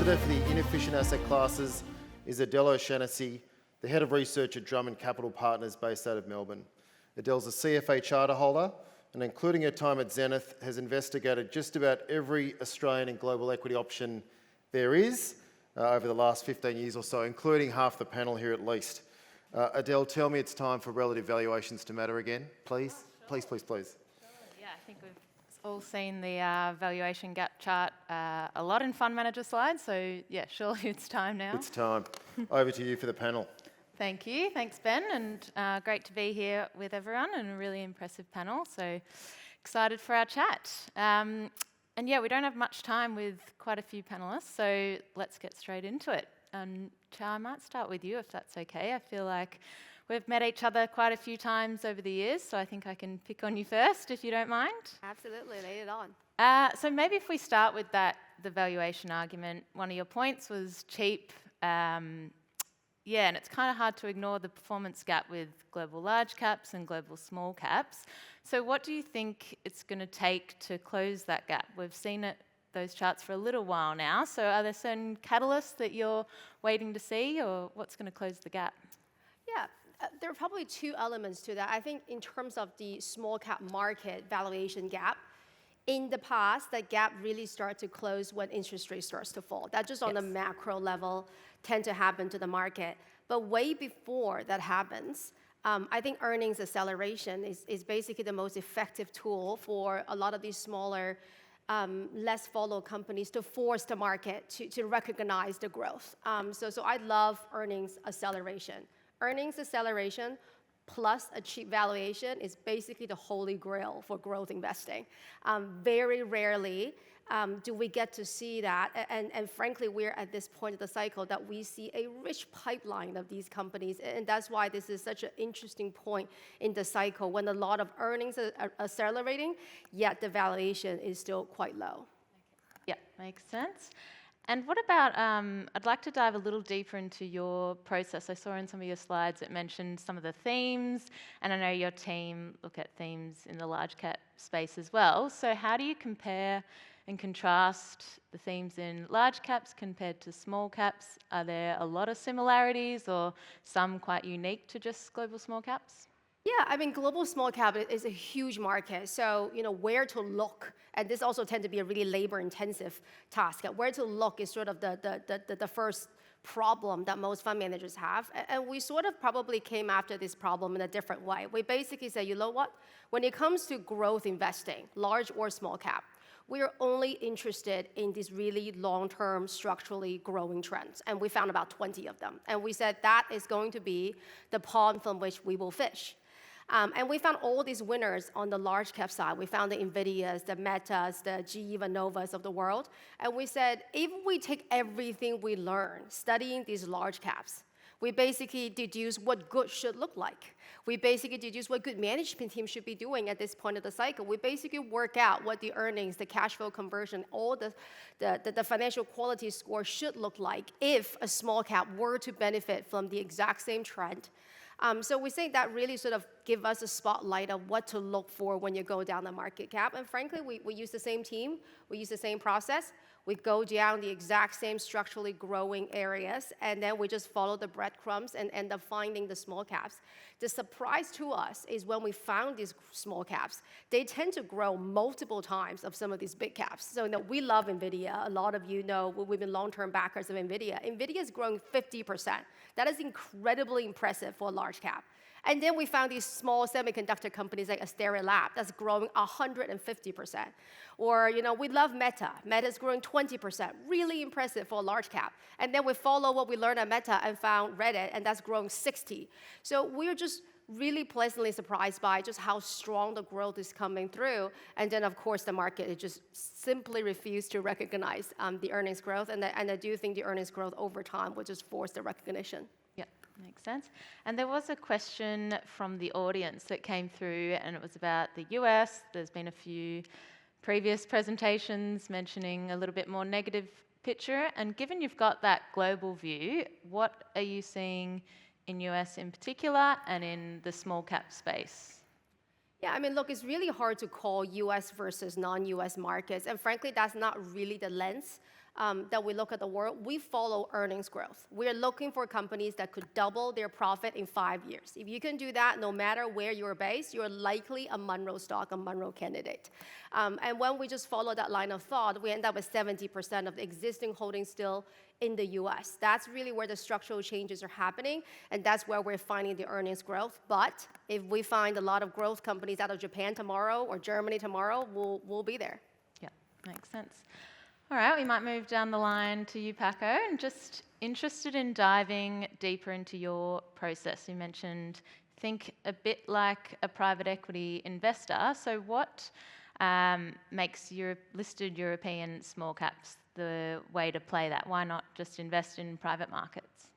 visitor for the Inefficient Asset Classes is Adele O'Shannessy, the Head of Research at Drummond Capital Partners based out of Melbourne. Adele's a CFA charter holder and, including her time at Zenith, has investigated just about every Australian and global equity option there is over the last 15 years or so, including half the panel here at least. Adele, tell me it's time for relative valuations to matter again, please. Please, please, please. Yeah, I think we've all seen the valuation gap chart a lot in fund manager slides, so yeah, surely it's time now. It's time. Over to you for the panel. Thank you. Thanks, Ben, and great to be here with everyone and a really impressive panel, so excited for our chat. And yeah, we don't have much time with quite a few panellists, so let's get straight into it. Qiao, I might start with you if that's okay. I feel like we've met each other quite a few times over the years, so I think I can pick on you first, if you don't mind. Absolutely, lay it on. So maybe if we start with the valuation argument, one of your points was cheap. Yeah, and it's kind of hard to ignore the performance gap with global large caps and global small caps. So what do you think it's going to take to close that gap? We've seen those charts for a little while now, so are there certain catalysts that you're waiting to see, or what's going to close the gap? Yeah, there are probably two elements to that. I think in terms of the small cap market valuation gap, in the past, that gap really starts to close when interest rate starts to fall. That just on the macro level tend to happen to the market. But way before that happens, I think earnings acceleration is basically the most effective tool for a lot of these smaller, less followed companies to force the market to recognize the growth. So I love earnings acceleration. Earnings acceleration plus a cheap valuation is basically the holy grail for growth investing. Very rarely do we get to see that, and frankly, we're at this point of the cycle that we see a rich pipeline of these companies, and that's why this is such an interesting point in the cycle when a lot of earnings are accelerating, yet the valuation is still quite low. Yeah, makes sense. And what about, I'd like to dive a little deeper into your process. I saw in some of your slides it mentioned some of the themes, and I know your team look at themes in the large cap space as well. So how do you compare and contrast the themes in large caps compared to small caps? Are there a lot of similarities or some quite unique to just global small caps? Yeah, I mean, global small cap is a huge market. So, where to look, and this also tends to be a really labor-intensive task. Where to look is sort of the first problem that most fund managers have. And we sort of probably came after this problem in a different way. We basically say, you know what? When it comes to growth investing, large or small cap, we are only interested in these really long-term, structurally growing trends. And we found about 20 of them. And we said that is going to be the pond from which we will fish. And we found all these winners on the large cap side. We found the NVIDIAs, the Metas, the GE Vannovas of the world. And we said, if we take everything we learn studying these large caps, we basically deduce what good should look like. We basically deduce what good management team should be doing at this point of the cycle. We basically work out what the earnings, the cash flow conversion, all the financial quality score should look like if a small cap were to benefit from the exact same trend. So we think that really sort of give us a spotlight of what to look for when you go down the market cap. And frankly, we use the same team, we use the same process. We go down the exact same structurally growing areas, and then we just follow the breadcrumbs and end up finding the small caps. The surprise to us is when we found these small caps, they tend to grow multiple times of some of these big caps. So we love NVIDIA. A lot of you know we've been long-term backers of NVIDIA. NVIDIA is growing 50%. That is incredibly impressive for a large cap. And then we found these small semiconductor companies like Astera Lab that's growing 150%. Or, we love Meta. Meta's growing 20%. Really impressive for a large cap. And then we follow what we learned at Meta and found Reddit, and that's growing 60%. So we're just really pleasantly surprised by just how strong the growth is coming through. And then, of course, the market it just simply refused to recognize the earnings growth. And I do think the earnings growth over time will just force the recognition. Makes sense. And there was a question from the audience that came through, and it was about the US. There's been a few previous presentations mentioning a little bit more negative picture. And given you've got that global view, what are you seeing in US in particular and in the small cap space? Yeah, I mean, look, it's really hard to call US versus non-US markets. And frankly, that's not really the lens that we look at the world, we follow earnings growth. We're looking for companies that could double their profit in 5 years. If you can do that, no matter where you're based, you're likely a Munro stock, a Munro candidate. And when we just follow that line of thought, we end up with 70% of the existing holdings still in the US. That's really where the structural changes are happening, and that's where we're finding the earnings growth. But if we find a lot of growth companies out of Japan tomorrow or Germany tomorrow, we'll be there. Yeah, makes sense. All right, we might move down the line to you, Paco, and just interested in diving deeper into your process. You mentioned think a bit like a private equity investor. So what makes listed European small caps the way to play that? Why not just invest in private markets?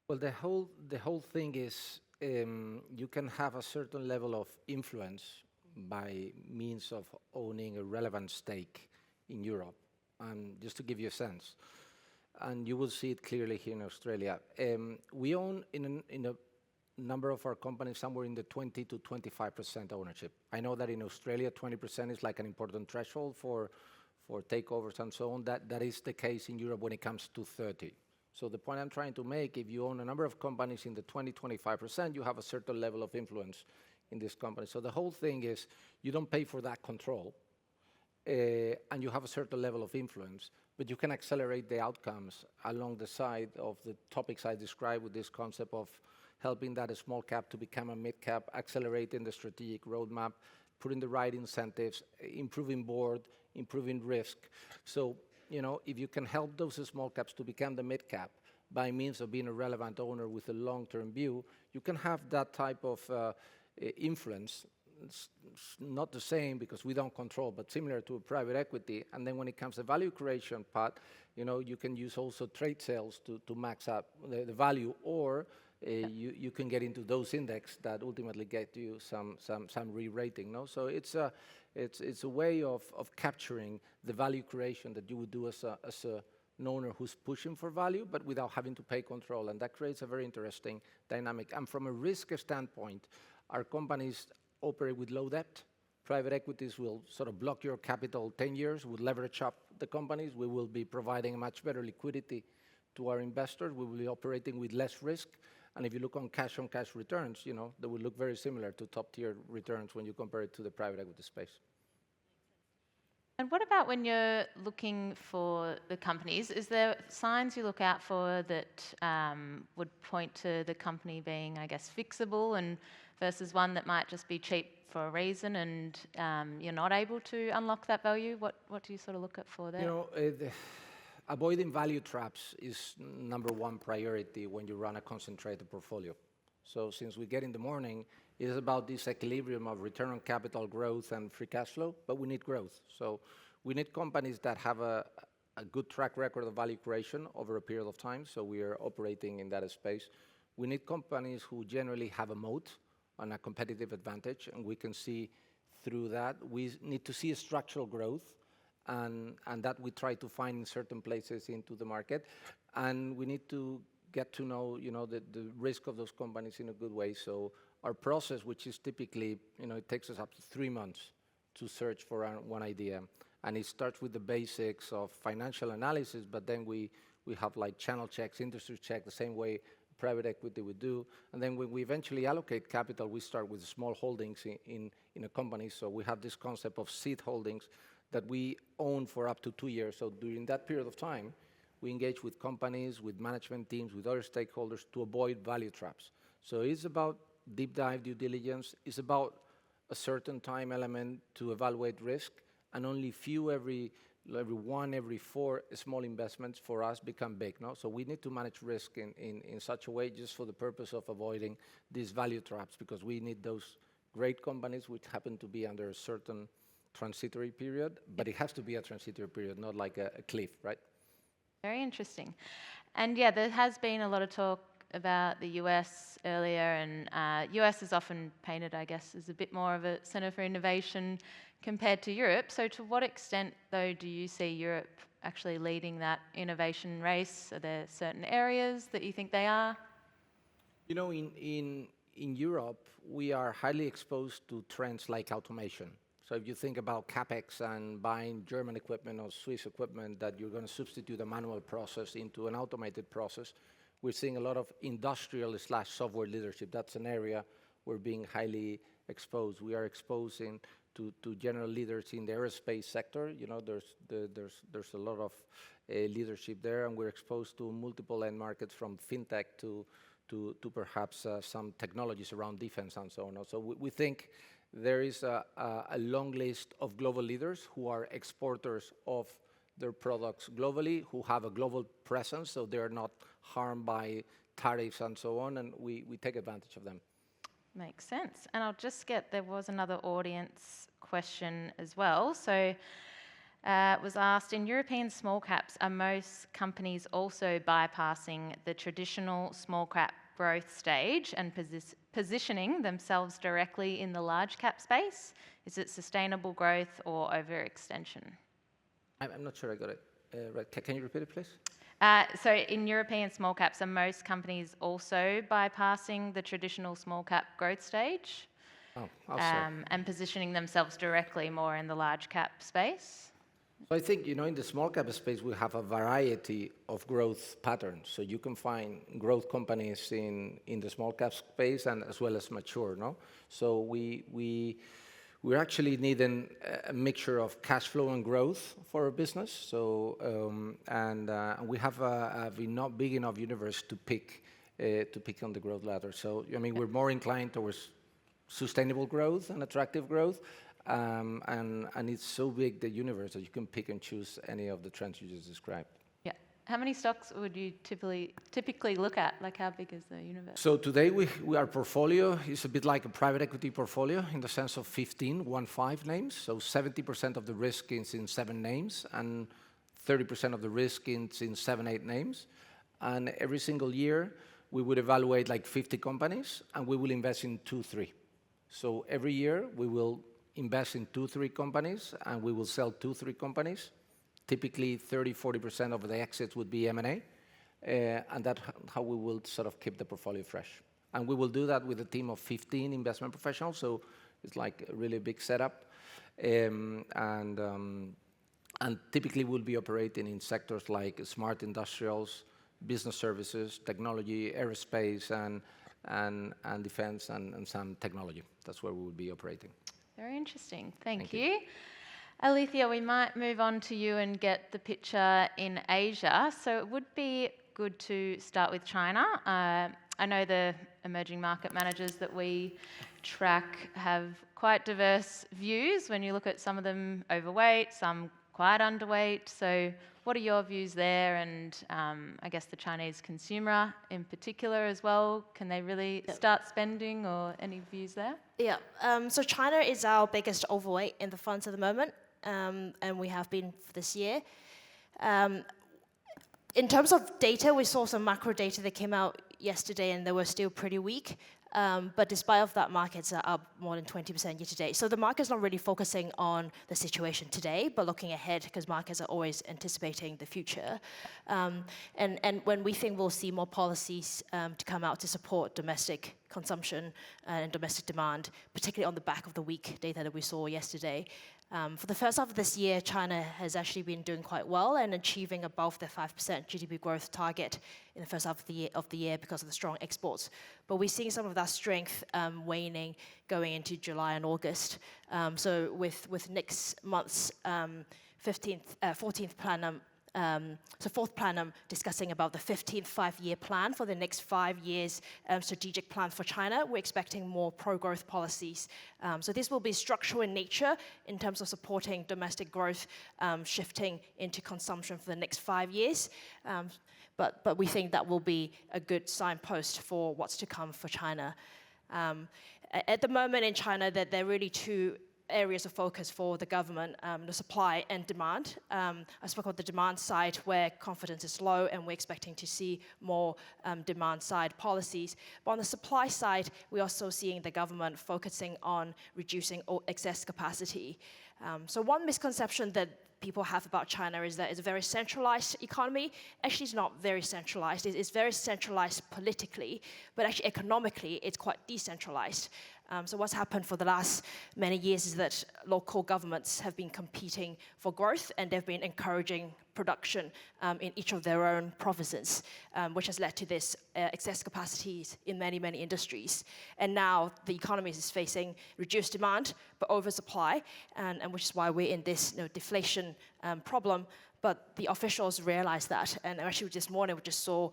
Well, the whole thing is you can have a certain level of influence by means of owning a relevant stake in Europe. And just to give you a sense, and you will see it clearly here in Australia, we own in a number of our companies somewhere in the 20 to 25% ownership. I know that in Australia, 20% is like an important threshold for takeovers and so on. That is the case in Europe when it comes to 30. So the point I'm trying to make, if you own a number of companies in the 20, 25%, you have a certain level of influence in this company. So the whole thing is you don't pay for that control, and you have a certain level of influence, but you can accelerate the outcomes along the side of the topics I described with this concept of helping that small cap to become a mid cap, accelerating the strategic roadmap, putting the right incentives, improving board, improving risk. So, if you can help those small caps to become the mid cap by means of being a relevant owner with a long-term view, you can have that type of influence. It's not the same because we don't control, but similar to a private equity. And then when it comes to value creation part, you can use also trade sales to max up the value, or you can get into those index that ultimately get you some re-rating. No, so it's a way of capturing the value creation that you would do as an owner who's pushing for value, but without having to pay control, and that creates a very interesting dynamic. And from a risk standpoint, our companies operate with low debt. Private equities will sort of block your capital 10 years, will leverage up the companies. We will be providing much better liquidity to our investors. We will be operating with less risk. And if you look on cash returns, they will look very similar to top-tier returns when you compare it to the private equity space. And what about when you're looking for the companies? Is there signs you look out for that would point to the company being, I guess, fixable, and versus one that might just be cheap for a reason and you're not able to unlock that value? What do you sort of look at for there? Avoiding value traps is number one priority when you run a concentrated portfolio. So since we get in the morning, it is about this equilibrium of return on capital growth and free cash flow, but we need growth. So we need companies that have a good track record of value creation over a period of time, so we are operating in that space. We need companies who generally have a moat and a competitive advantage, and we can see through that. We need to see a structural growth, and that we try to find in certain places into the market. And we need to get to know, the risk of those companies in a good way. So our process, which is typically, it takes us up to 3 months to search for one idea. And it starts with the basics of financial analysis, but then we have like channel checks, industry check, the same way private equity would do. And then when we eventually allocate capital, we start with small holdings in a company. So we have this concept of seed holdings that we own for up to 2 years. So during that period of time, we engage with companies, with management teams, with other stakeholders to avoid value traps. So it's about deep dive due diligence. It's about a certain time element to evaluate risk, and only few every 4 small investments for us become big. No? So we need to manage risk in such a way just for the purpose of avoiding these value traps, because we need those great companies which happen to be under a certain transitory period, but it has to be a transitory period, not like a cliff, right? Very interesting. And yeah, there has been a lot of talk about the US earlier, and US is often painted, I guess, as a bit more of a centre for innovation compared to Europe. So to what extent, though, do you see Europe actually leading that innovation race? Are there certain areas that you think they are? In Europe, we are highly exposed to trends like automation. So if you think about CapEx and buying German equipment or Swiss equipment that you're going to substitute a manual process into an automated process, we're seeing a lot of industrial/software leadership. That's an area we're being highly exposed. We are exposing to general leaders in the aerospace sector. You know, there's a lot of leadership there, and we're exposed to multiple end markets from fintech to perhaps some technologies around defense and so on. So we think there is a long list of global leaders who are exporters of their products globally, who have a global presence, so they're not harmed by tariffs and so on, and we take advantage of them. Makes sense. And I'll just there was another audience question as well. So it was asked, in European small caps, are most companies also bypassing the traditional small cap growth stage and positioning themselves directly in the large cap space? Is it sustainable growth or overextension? I'm not sure I got it right. Can you repeat it, please? So in European small caps, are most companies also bypassing the traditional small cap growth stage and positioning themselves directly more in the large cap space? So I think, in the small cap space, we have a variety of growth patterns. So you can find growth companies in the small cap space and as well as mature, no? So we're actually needing a mixture of cash flow and growth for our business. So and we have a not big enough universe to pick on the growth ladder. So we're more inclined towards sustainable growth and attractive growth, and it's so big the universe that you can pick and choose any of the trends you just described. Yeah. How many stocks would you typically look at? Like, how big is the universe? So today our portfolio is a bit like a private equity portfolio in the sense of 15 names. So 70% of the risk is in 7 names, and 30% of the risk is in 7-8 names. And every single year we would evaluate like 50 companies, and we will invest in 2-3. So every year we will invest in 2-3 companies, and we will sell 2-3 companies. Typically 30-40% of the exits would be M&A, and that's how we will sort of keep the portfolio fresh. And we will do that with a team of 15 investment professionals, so it's like a really big setup. And typically we'll be operating in sectors like smart industrials, business services, technology, aerospace, and defense, and some technology. That's where we will be operating. Very interesting. Thank you. Alethea, we might move on to you and get the picture in Asia. So it would be good to start with China. I know the emerging market managers that we track have quite diverse views. When you look at some of them overweight, some quite underweight. So what are your views there? And I guess the Chinese consumer in particular as well. Can they really start spending, or any views there? Yeah, so China is our biggest overweight in the funds at the moment, and we have been for this year. In terms of data, we saw some macro data that came out yesterday, and they were still pretty weak. But despite of that, markets are up more than 20% year to date. So the market's not really focusing on the situation today, but looking ahead, because markets are always anticipating the future. And when we think we'll see more policies to come out to support domestic consumption and domestic demand, particularly on the back of the weak data that we saw yesterday. For the first half of this year, China has actually been doing quite well and achieving above the 5% GDP growth target in the first half of the year because of the strong exports. But we're seeing some of that strength waning going into July and August. So with next month's 14th plenum, fourth plenum discussing about the 15th five-year plan for the next 5 years strategic plan for China. We're expecting more pro-growth policies. So this will be structural in nature in terms of supporting domestic growth, shifting into consumption for the next 5 years. But we think that will be a good signpost for what's to come for China. At the moment in China, there are really two areas of focus for the government, the supply and demand. I spoke about the demand side where confidence is low and we're expecting to see more demand side policies. But on the supply side, we're also seeing the government focusing on reducing excess capacity. So one misconception that people have about China is that it's a very centralized economy. Actually, it's not very centralized. It's very centralized politically, but actually economically, it's quite decentralized. So what's happened for the last many years is that local governments have been competing for growth, and they've been encouraging production in each of their own provinces, which has led to this excess capacities in many, many industries. And now the economy is facing reduced demand, but oversupply, and which is why we're in this deflation problem. But the officials realize that, and actually this morning we just saw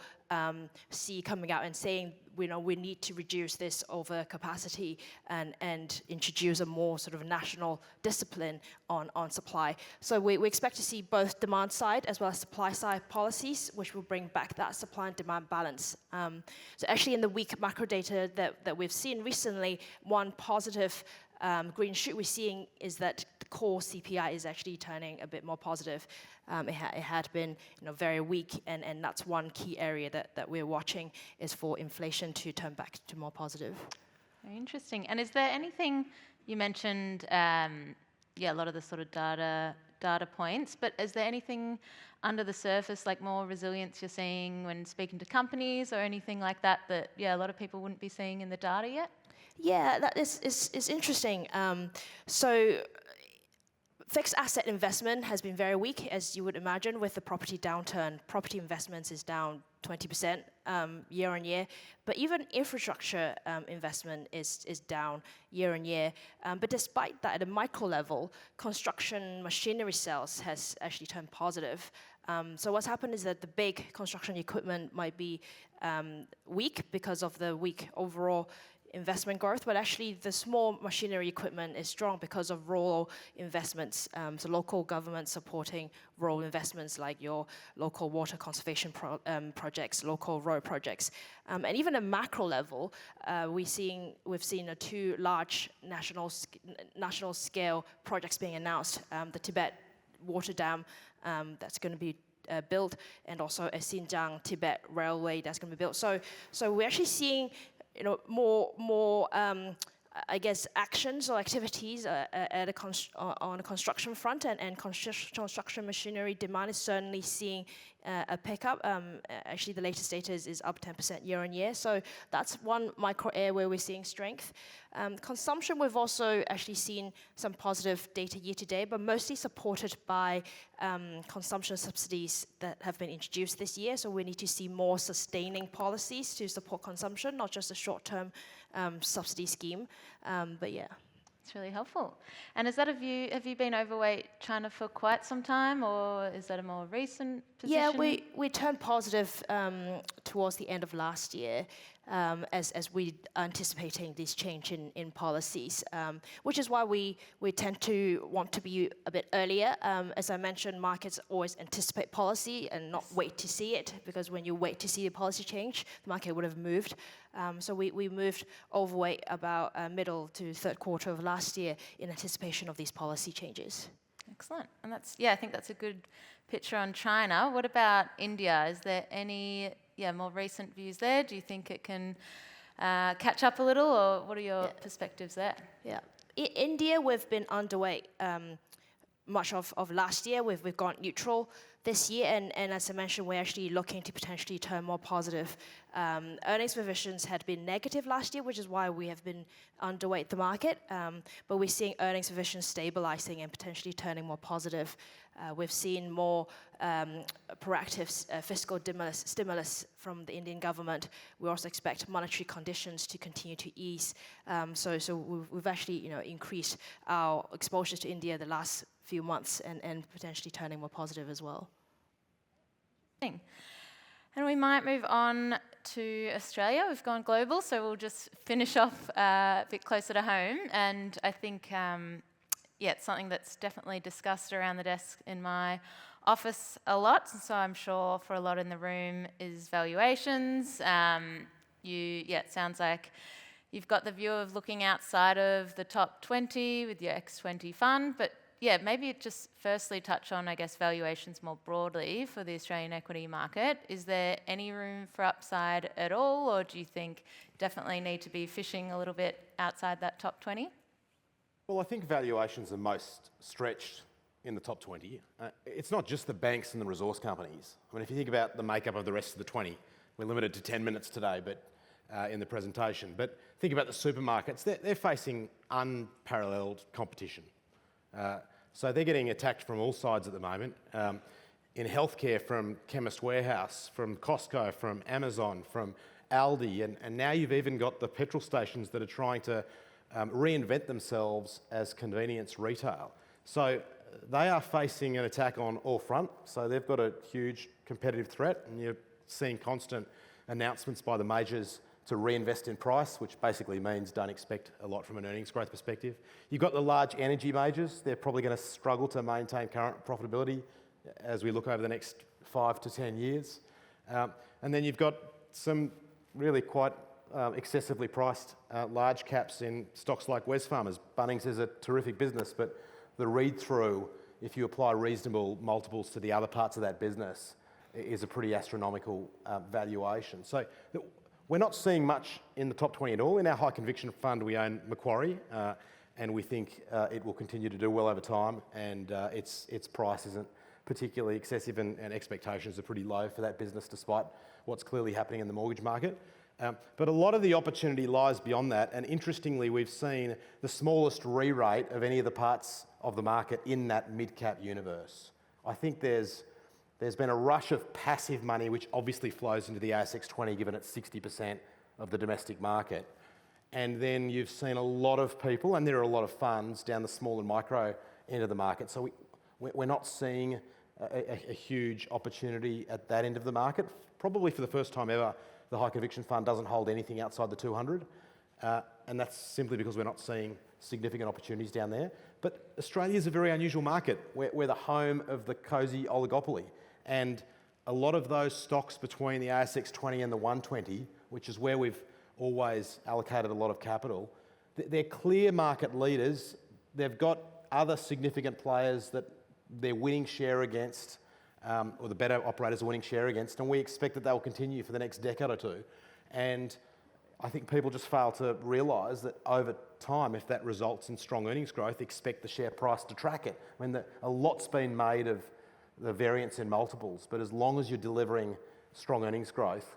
C coming out and saying, we need to reduce this overcapacity and introduce a more sort of national discipline on supply. So we expect to see both demand side as well as supply side policies, which will bring back that supply and demand balance. So actually in the weak macro data that we've seen recently, one positive green shoot we're seeing is that the core CPI is actually turning a bit more positive. It had been very weak, and that's one key area that we're watching is for inflation to turn back to more positive. Very interesting. And is there anything, you mentioned, a lot of the sort of data points, but is there anything under the surface, like more resilience you're seeing when speaking to companies or anything like that, a lot of people wouldn't be seeing in the data yet? Yeah, that is interesting. So fixed asset investment has been very weak, as you would imagine, with the property downturn. Property investments is down 20% year on year, but even infrastructure investment is down year on year. But despite that, at a micro level, construction machinery sales has actually turned positive. So what's happened is that the big construction equipment might be weak because of the weak overall investment growth, but actually the small machinery equipment is strong because of rural investments. So local government supporting rural investments like your local water conservation projects, local road projects. And even at macro level, we've seen two large national scale projects being announced. The Tibet water dam that's going to be built, and also a Xinjiang-Tibet railway that's going to be built. So we're actually seeing more I guess actions or activities on the construction front, and construction machinery demand is certainly seeing a pickup. Actually, the latest data is up 10% year on year. So that's one micro area where we're seeing strength. Consumption, we've also actually seen some positive data year to date, but mostly supported by consumption subsidies that have been introduced this year. So we need to see more sustaining policies to support consumption, not just a short-term subsidy scheme. But yeah. It's really helpful. And is that have you been overweight China for quite some time, or is that a more recent position? Yeah, we turned positive towards the end of last year, as we anticipating this change in policies, which is why we tend to want to be a bit earlier. As I mentioned, markets always anticipate policy and not wait to see it, because when you wait to see a policy change, the market would have moved. So we moved overweight about middle to third quarter of last year in anticipation of these policy changes. Excellent. And I think that's a good picture on China. What about India? Is there any more recent views there? Do you think it can catch up a little, or what are your perspectives there? Yeah. In India, we've been underweight much of last year. We've gone neutral this year, and as I mentioned, we're actually looking to potentially turn more positive. Earnings revisions had been negative last year, which is why we have been underweight the market, but we're seeing earnings revisions stabilizing and potentially turning more positive. We've seen more proactive fiscal stimulus from the Indian government. We also expect monetary conditions to continue to ease. So we've actually increased our exposure to India the last few months, and potentially turning more positive as well. And we might move on to Australia. We've gone global, so we'll just finish off a bit closer to home. And I think, it's something that's definitely discussed around the desk in my office a lot. So I'm sure for a lot in the room is valuations. It sounds like you've got the view of looking outside of the top 20 with your X20 fund, but maybe just firstly touch on, I guess, valuations more broadly for the Australian equity market. Is there any room for upside at all, or do you think definitely need to be fishing a little bit outside that top 20? Well, I think valuations are most stretched in the top 20. It's not just the banks and the resource companies. I mean, if you think about the makeup of the rest of the 20, we're limited to 10 minutes today, but in the presentation. But think about the supermarkets. They're facing unparalleled competition. So they're getting attacked from all sides at the moment. In healthcare, from Chemist Warehouse, from Costco, from Amazon, from Aldi, and now you've even got the petrol stations that are trying to reinvent themselves as convenience retail. So they are facing an attack on all front. So they've got a huge competitive threat, and you're seeing constant announcements by the majors to reinvest in price, which basically means don't expect a lot from an earnings growth perspective. You've got the large energy majors. They're probably going to struggle to maintain current profitability as we look over the next 5 to 10 years. And then you've got some really quite excessively priced large caps in stocks like Wesfarmers. Bunnings is a terrific business, but the read-through, if you apply reasonable multiples to the other parts of that business, is a pretty astronomical valuation. So we're not seeing much in the top 20 at all. In our high conviction fund, we own Macquarie, and we think it will continue to do well over time, and its price isn't particularly excessive, and expectations are pretty low for that business despite what's clearly happening in the mortgage market. But a lot of the opportunity lies beyond that, and interestingly, we've seen the smallest re-rate of any of the parts of the market in that mid-cap universe. I think there's been a rush of passive money, which obviously flows into the ASX 20, given it's 60% of the domestic market. And then you've seen a lot of people, and there are a lot of funds down the small and micro end of the market. So we're not seeing a huge opportunity at that end of the market. Probably for the first time ever, the high conviction fund doesn't hold anything outside the 200. And that's simply because we're not seeing significant opportunities down there. But Australia is a very unusual market. We're the home of the cosy oligopoly. And a lot of those stocks between the ASX 20 and the 120, which is where we've always allocated a lot of capital, they're clear market leaders. They've got other significant players that they're winning share against, or the better operators are winning share against, and we expect that they will continue for the next decade or two. And I think people just fail to realise that over time, if that results in strong earnings growth, expect the share price to track it. I mean, a lot's been made of the variance in multiples, but as long as you're delivering strong earnings growth,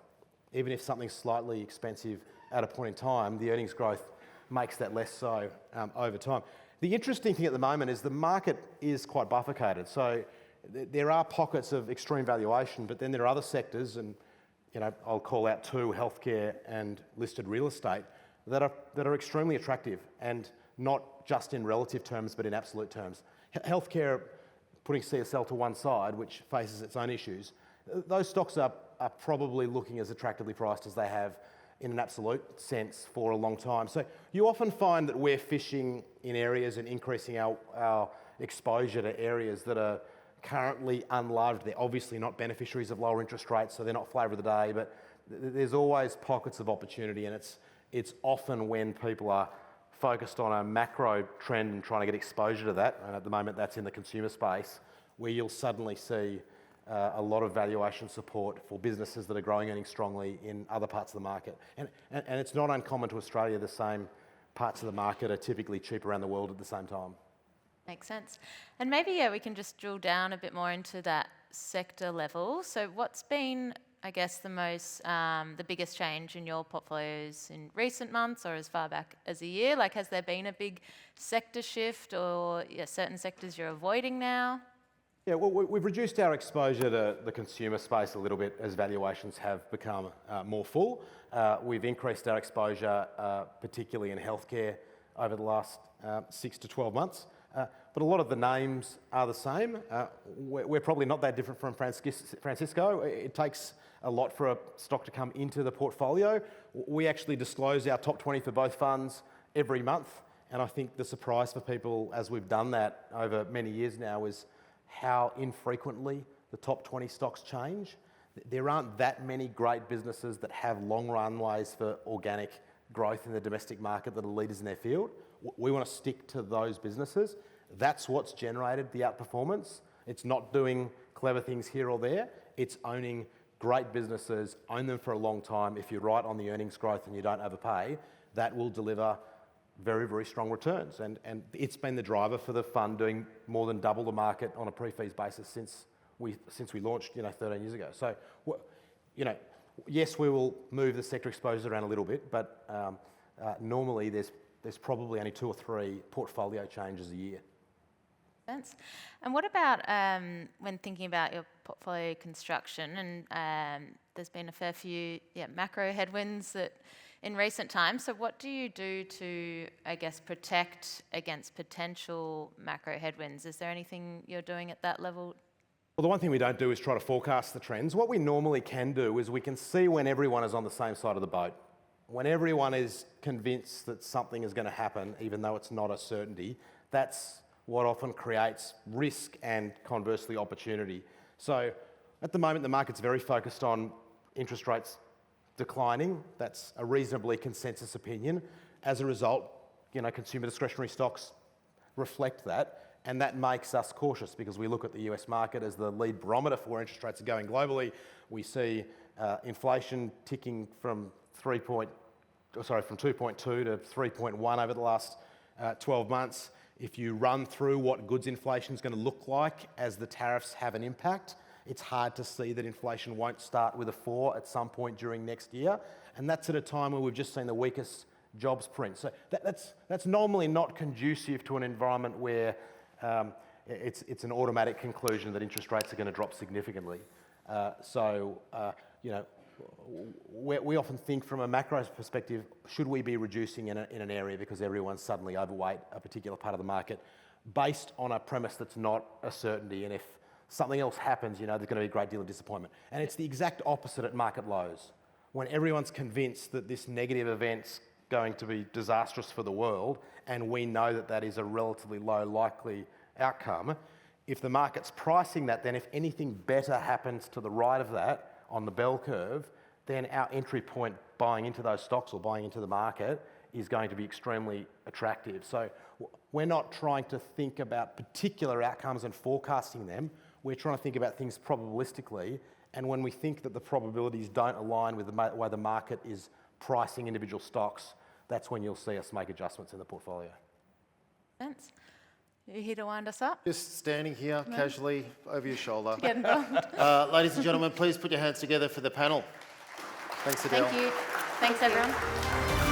even if something's slightly expensive at a point in time, the earnings growth makes that less so over time. The interesting thing at the moment is the market is quite bifurcated. So there are pockets of extreme valuation, but then there are other sectors, and I'll call out two: healthcare and listed real estate, that are extremely attractive, and not just in relative terms, but in absolute terms. Healthcare, putting CSL to one side, which faces its own issues, those stocks are probably looking as attractively priced as they have in an absolute sense for a long time. So you often find that we're fishing in areas and increasing our exposure to areas that are currently unloved. They're obviously not beneficiaries of lower interest rates, so they're not flavour of the day, but there's always pockets of opportunity, and it's often when people are focused on a macro trend and trying to get exposure to that, and at the moment that's in the consumer space, where you'll suddenly see a lot of valuation support for businesses that are growing earnings strongly in other parts of the market. And it's not uncommon to Australia. The same parts of the market are typically cheap around the world at the same time. Makes sense. And maybe, we can just drill down a bit more into that sector level. So what's been, I guess, the biggest change in your portfolios in recent months or as far back as a year? Like, has there been a big sector shift, or certain sectors you're avoiding now? Yeah, well, we've reduced our exposure to the consumer space a little bit as valuations have become more full. We've increased our exposure, particularly in healthcare, over the last 6 to 12 months. But a lot of the names are the same. We're probably not that different from Francisco. It takes a lot for a stock to come into the portfolio. We actually disclose our top 20 for both funds every month. And I think the surprise for people as we've done that over many years now is how infrequently the top 20 stocks change. There aren't that many great businesses that have long runways for organic growth in the domestic market that are leaders in their field. We want to stick to those businesses. That's what's generated the outperformance. It's not doing clever things here or there. It's owning great businesses, own them for a long time. If you're right on the earnings growth and you don't overpay, that will deliver very, very strong returns. And it's been the driver for the fund doing more than double the market on a pre-fees basis since we launched 13 years ago. So, yes, we will move the sector exposure around a little bit, but normally there's probably only 2 or 3 portfolio changes a year. Sense. And what about when thinking about your portfolio construction? And there's been a fair few macro headwinds that in recent times. So what do you do to, I guess, protect against potential macro headwinds? Is there anything you're doing at that level? Well, the one thing we don't do is try to forecast the trends. What we normally can do is we can see when everyone is on the same side of the boat. When everyone is convinced that something is going to happen, even though it's not a certainty, that's what often creates risk and conversely opportunity. So at the moment, the market's very focused on interest rates declining. That's a reasonably consensus opinion. As a result, consumer discretionary stocks reflect that. And that makes us cautious because we look at the US market as the lead barometer for where interest rates are going globally. We see inflation ticking from 2.2 to 3.1 over the last 12 months. If you run through what goods inflation is going to look like as the tariffs have an impact, it's hard to see that inflation won't start with a 4 at some point during next year. And that's at a time where we've just seen the weakest jobs print. So that's normally not conducive to an environment where it's an automatic conclusion that interest rates are going to drop significantly. We often think from a macro perspective, should we be reducing in an area because everyone's suddenly overweight a particular part of the market based on a premise that's not a certainty, and if something else happens, there's going to be a great deal of disappointment. And it's the exact opposite at market lows. When everyone's convinced that this negative event's going to be disastrous for the world, and we know that that is a relatively low likely outcome, if the market's pricing that, then if anything better happens to the right of that on the bell curve, then our entry point buying into those stocks or buying into the market is going to be extremely attractive. So we're not trying to think about particular outcomes and forecasting them. We're trying to think about things probabilistically, and when we think that the probabilities don't align with the way the market is pricing individual stocks, that's when you'll see us make adjustments in the portfolio. Sense. You here to wind us up? Just standing here casually over your shoulder. Get involved. Ladies and gentlemen, please put your hands together for the panel. Thanks, Adele. Thank you. Thanks, everyone.